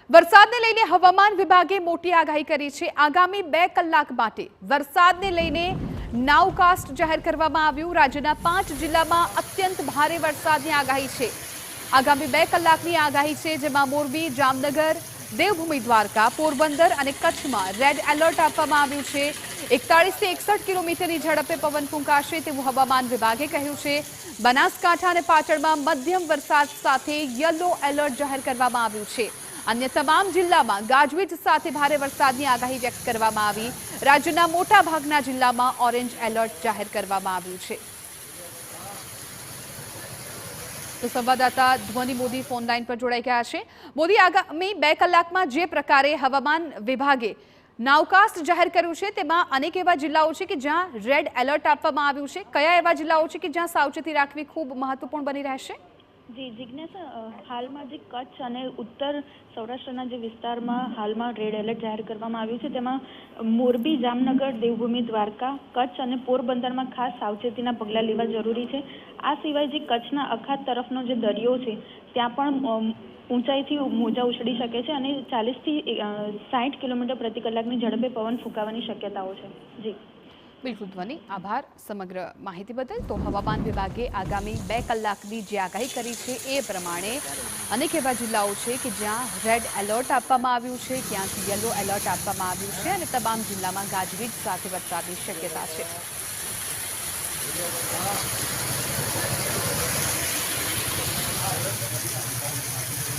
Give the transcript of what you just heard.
વરસાદને લઈને હવામાન વિભાગે મોટી આગાહી કરી છે। આગામી 2 કલાક માટે વરસાદને લઈને નાઉકાસ્ટ જાહેર કરવામાં આવ્યું। રાજ્યના 5 જિલ્લામાં અત્યંત ભારે વરસાદની આગાહી છે। આગામી 2 કલાકની આગાહી છે, જેમાં મોરબી, જામનગર, દેવભૂમિ દ્વારકા, પોરબંદર અને કચ્છમાં રેડ એલર્ટ આપવામાં આવ્યું છે। 41 થી 61 કિલોમીટરની ઝડપે પવન ફૂંકાશે તેવું હવામાન વિભાગે કહ્યું છે। બનાસકાંઠા અને પાટણમાં મધ્યમ વરસાદ સાથે યલો એલર્ટ જાહેર કરવામાં આવ્યું છે। अन्य तमाम जिल्लाમાં ગાજવીજ સાથે ભારે વરસાદની આગાહી વ્યક્ત કરવામાં આવી। રાજ્યના મોટા ભાગના જિલ્લામાં ઓરેન્જ એલર્ટ જાહેર કરવામાં આવ્યું છે। તો સંવાદદાતા ધ્વનિ મોદી ફોન લાઈન પર જોડાઈ ગયા છે। મોદી, આગામી 2 કલાકમાં જે પ્રકારે હવામાન વિભાગે નાઉકાસ્ટ જાહેર કર્યું છે તેમાં અનેક એવા જિલ્લાઓ છે કે જ્યાં રેડ એલર્ટ આપવામાં આવ્યું છે। કયા એવા જિલ્લાઓ છે કે જ્યાં સાવચેતી રાખવી ખૂબ મહત્વપૂર્ણ બની રહેશે? જી જિજ્ઞેસ, હાલમાં જે કચ્છ અને ઉત્તર સૌરાષ્ટ્રના જે વિસ્તારમાં હાલમાં રેડ એલર્ટ જાહેર કરવામાં આવ્યું છે, તેમાં મોરબી, જામનગર, દેવભૂમિ દ્વારકા, કચ્છ અને પોરબંદરમાં ખાસ સાવચેતીના પગલાં લેવા જરૂરી છે। આ સિવાય જે કચ્છના અખાત તરફનો જે દરિયો છે ત્યાં પણ ઊંચાઈથી મોજા ઉછળી શકે છે અને 40 થી 60 કિલોમીટર પ્રતિ કલાકની ઝડપે પવન ફૂંકાવાની શક્યતાઓ છે। જી બિલકુલ ધ્વનિ, આભાર સમગ્ર માહિતી બદલ। તો હવામાન વિભાગે આગામી 2 કલાકની જે આગાહી કરી છે એ પ્રમાણે અનેક એવા જિલ્લાઓ છે કે જ્યાં રેડ એલર્ટ આપવામાં આવ્યું છે, ક્યાંક યલો એલર્ટ આપવામાં આવ્યું છે અને તમામ જિલ્લામાં ગાજવીજ સાથે વરસાદની શક્યતા છે।